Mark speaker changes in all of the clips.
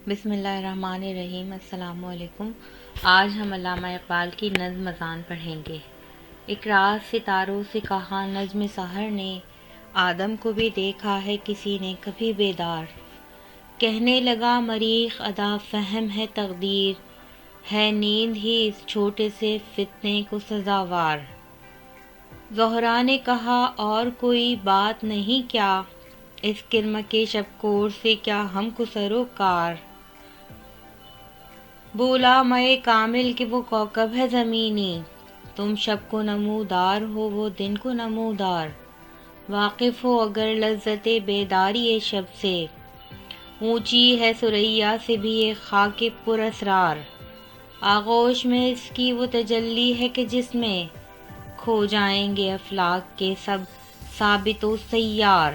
Speaker 1: بسم اللہ الرحمن الرحیم۔ السلام علیکم۔ آج ہم علامہ اقبال کی نظم اذان پڑھیں گے۔ ایک رات ستاروں سے کہا نجم سحر نے، آدم کو بھی دیکھا ہے کسی نے کبھی بیدار۔ کہنے لگا مریخ ادا فہم ہے تقدیر، ہے نیند ہی اس چھوٹے سے فتنے کو سزاوار۔ زہرا نے کہا اور کوئی بات نہیں کیا، اس کرم کے شب کور سے کیا ہم کو سروکار۔ بولا مئے کامل کہ وہ کوکب ہے زمینی، تم شب کو نمودار ہو وہ دن کو نمودار۔ واقف ہو اگر لذت بیداری شب سے، اونچی ہے ثریا سے بھی یہ خاک پر اسرار۔ آغوش میں اس کی وہ تجلی ہے کہ جس میں کھو جائیں گے افلاک کے سب ثابت و سیار۔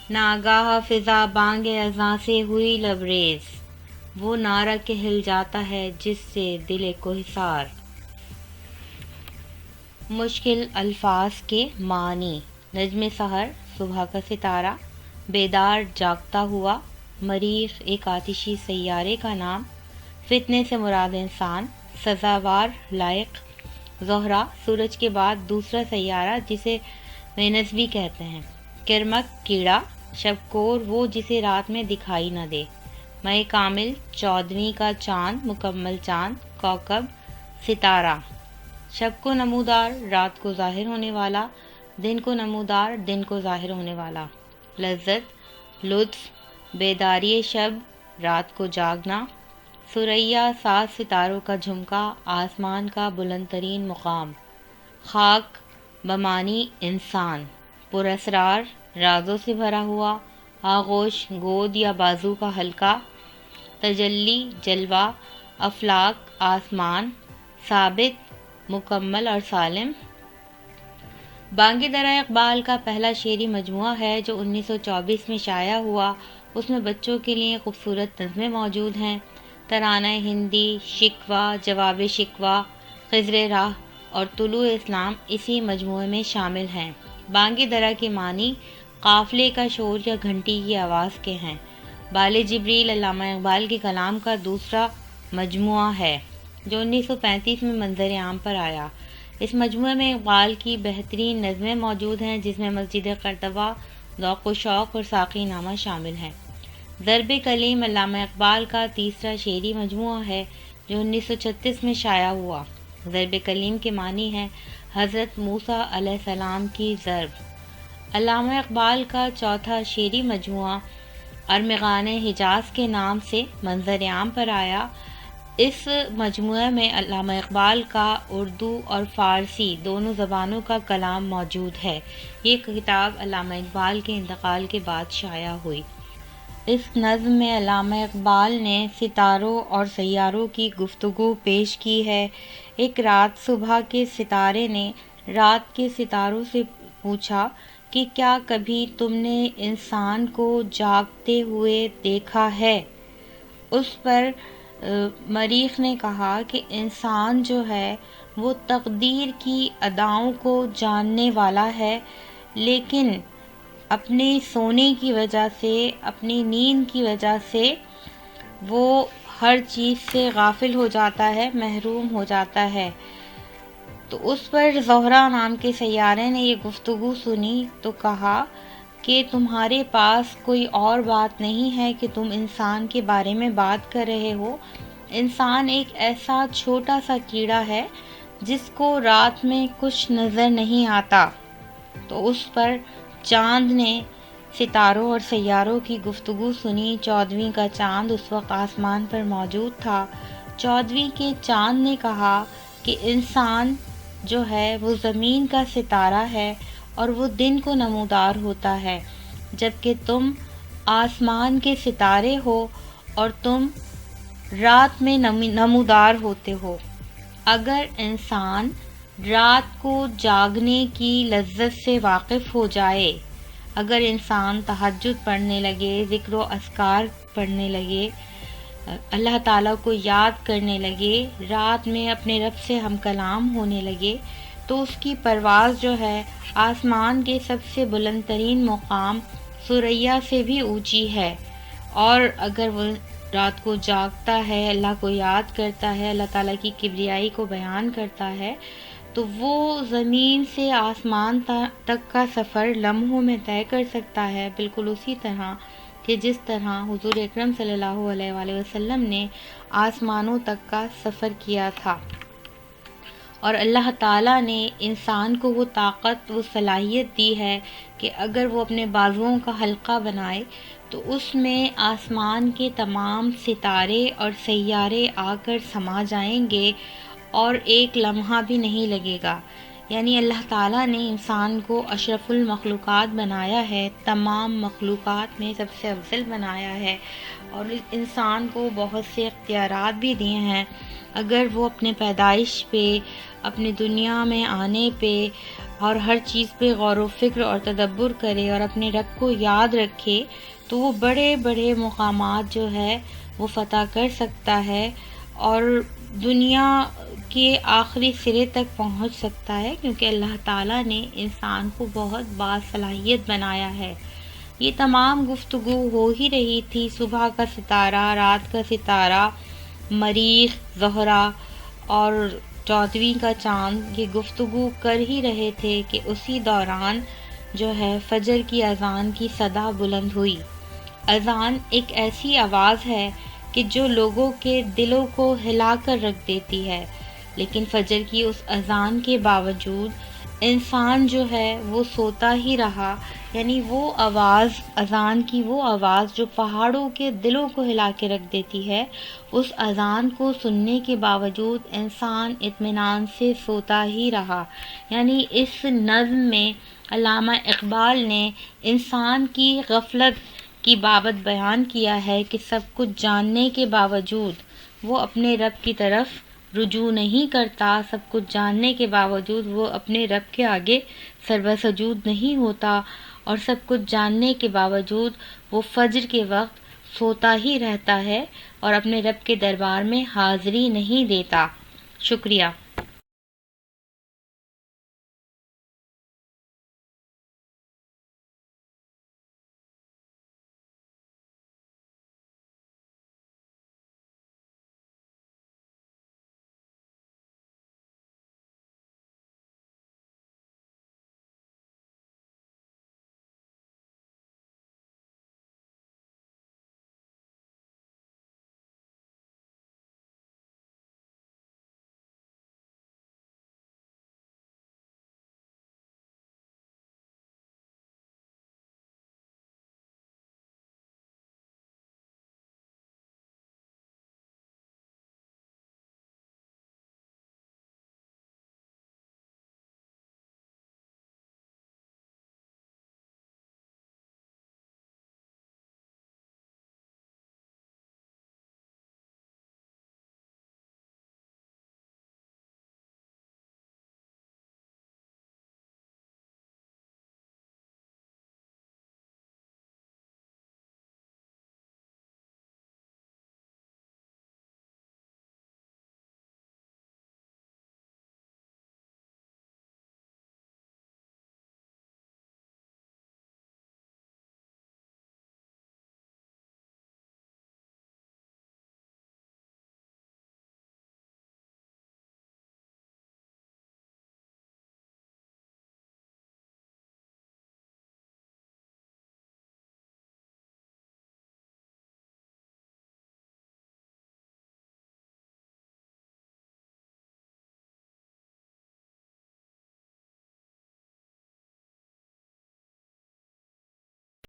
Speaker 1: ناگاہ فضا بانگ اذاں سے ہوئی لبریز، وہ نعرہ کہ ہل جاتا ہے جس سے دل کو حصار۔ مشکل الفاظ کے معنی۔ نجم سحر صبح کا ستارہ، بیدار جاگتا ہوا، مریخ ایک آتشی سیارے کا نام، فتنے سے مراد انسان، سزاوار لائق، زہرہ سورج کے بعد دوسرا سیارہ جسے وینس بھی کہتے ہیں، کرمک کیڑا، شب کور وہ جسے رات میں دکھائی نہ دے، مئے کامل 14ویں کا چاند مکمل چاند، کوکب ستارہ، شب کو نمودار رات کو ظاہر ہونے والا، دن کو نمودار دن کو ظاہر ہونے والا۔ لذت لطف، بیداری شب رات کو جاگنا، ثریا 7 ستاروں کا جھمکا آسمان کا بلند ترین مقام، خاک بمانی انسان، پر اسرار رازوں سے بھرا ہوا، آغوش گود یا بازو کا حلقہ، تجلی جلوہ، افلاک آسمان، ثابت مکمل اور سالم۔ بانگ درا اقبال کا پہلا شعری مجموعہ ہے جو 1924 میں شائع ہوا۔ اس میں بچوں کے لیے خوبصورت نظمیں موجود ہیں۔ ترانہ ہندی، شکوہ، جواب شکوہ، خضر راہ اور طلوع اسلام اسی مجموعے میں شامل ہیں۔ بانگ درا کے معنی قافلے کا شور یا گھنٹی کی آواز کے ہیں۔ بال جبریل علامہ اقبال کے کلام کا دوسرا مجموعہ ہے جو 1935 میں منظر عام پر آیا۔ اس مجموعے میں اقبال کی بہترین نظمیں موجود ہیں جس میں مسجد قرطبہ، ذوق و شوق اور ساقی نامہ شامل ہیں۔ ضرب کلیم علامہ اقبال کا تیسرا شعری مجموعہ ہے جو 1936 میں شائع ہوا۔ ضرب کلیم کے معنی ہے حضرت موسیٰ علیہ السلام کی ضرب۔ علامہ اقبال کا چوتھا شعری مجموعہ ارمغان حجاز کے نام سے منظر عام پر آیا۔ اس مجموعے میں علامہ اقبال کا اردو اور فارسی دونوں زبانوں کا کلام موجود ہے۔ یہ کتاب علامہ اقبال کے انتقال کے بعد شائع ہوئی۔ اس نظم میں علامہ اقبال نے ستاروں اور سیاروں کی گفتگو پیش کی ہے۔ ایک رات صبح کے ستارے نے رات کے ستاروں سے پوچھا کہ کیا کبھی تم نے انسان کو جاگتے ہوئے دیکھا ہے؟ اس پر مریخ نے کہا کہ انسان جو ہے وہ تقدیر کی اداؤں کو جاننے والا ہے، لیکن اپنے سونے کی وجہ سے، اپنی نیند کی وجہ سے وہ ہر چیز سے غافل ہو جاتا ہے، محروم ہو جاتا ہے۔ تو اس پر زہرہ نام کے سیارے نے یہ گفتگو سنی تو کہا کہ تمہارے پاس کوئی اور بات نہیں ہے کہ تم انسان کے بارے میں بات کر رہے ہو۔ انسان ایک ایسا چھوٹا سا کیڑا ہے جس کو رات میں کچھ نظر نہیں آتا۔ تو اس پر چاند نے ستاروں اور سیاروں کی گفتگو سنی۔ 14ویں کا چاند اس وقت آسمان پر موجود تھا۔ 14ویں کے چاند نے کہا کہ انسان جو ہے وہ زمین کا ستارہ ہے اور وہ دن کو نمودار ہوتا ہے، جبکہ تم آسمان کے ستارے ہو اور تم رات میں نمودار ہوتے ہو۔ اگر انسان رات کو جاگنے کی لذت سے واقف ہو جائے، اگر انسان تہجد پڑھنے لگے، ذکر و اذکار پڑھنے لگے، اللہ تعالیٰ کو یاد کرنے لگے، رات میں اپنے رب سے ہم کلام ہونے لگے، تو اس کی پرواز جو ہے آسمان کے سب سے بلند ترین مقام ثریا سے بھی اونچی ہے، اور اگر وہ رات کو جاگتا ہے، اللہ کو یاد کرتا ہے، اللہ تعالیٰ کی کبریائی کو بیان کرتا ہے، تو وہ زمین سے آسمان تک کا سفر لمحوں میں طے کر سکتا ہے، بالکل اسی طرح کہ جس طرح حضور اکرم صلی اللہ علیہ وآلہ وسلم نے آسمانوں تک کا سفر کیا تھا۔ اور اللہ تعالیٰ نے انسان کو وہ طاقت، وہ صلاحیت دی ہے کہ اگر وہ اپنے بازوؤں کا حلقہ بنائے تو اس میں آسمان کے تمام ستارے اور سیارے آ کر سما جائیں گے اور ایک لمحہ بھی نہیں لگے گا۔ یعنی اللہ تعالیٰ نے انسان کو اشرف المخلوقات بنایا ہے، تمام مخلوقات میں سب سے افضل بنایا ہے، اور انسان کو بہت سے اختیارات بھی دیے ہیں۔ اگر وہ اپنے پیدائش پہ، اپنے دنیا میں آنے پہ اور ہر چیز پہ غور و فکر اور تدبر کرے اور اپنے رب کو یاد رکھے تو وہ بڑے بڑے مقامات جو ہے وہ فتح کر سکتا ہے اور دنیا کے آخری سرے تک پہنچ سکتا ہے، کیونکہ اللہ تعالیٰ نے انسان کو بہت باصلاحیت بنایا ہے۔ یہ تمام گفتگو ہو ہی رہی تھی، صبح کا ستارہ، رات کا ستارہ، مریخ، زہرہ اور 14ویں کا چاند، یہ گفتگو کر ہی رہے تھے کہ اسی دوران جو ہے فجر کی اذان کی صدا بلند ہوئی۔ اذان ایک ایسی آواز ہے کہ جو لوگوں کے دلوں کو ہلا کر رکھ دیتی ہے، لیکن فجر کی اس اذان کے باوجود انسان جو ہے وہ سوتا ہی رہا۔ یعنی وہ آواز، اذان کی وہ آواز جو پہاڑوں کے دلوں کو ہلا کے رکھ دیتی ہے، اس اذان کو سننے کے باوجود انسان اطمینان سے سوتا ہی رہا۔ یعنی اس نظم میں علامہ اقبال نے انسان کی غفلت کی بابت بیان کیا ہے کہ سب کچھ جاننے کے باوجود وہ اپنے رب کی طرف رجوع نہیں کرتا، سب کچھ جاننے کے باوجود وہ اپنے رب کے آگے سربسجود نہیں ہوتا، اور سب کچھ جاننے کے باوجود وہ فجر کے وقت سوتا ہی رہتا ہے اور اپنے رب کے دربار میں حاضری نہیں دیتا۔ شکریہ۔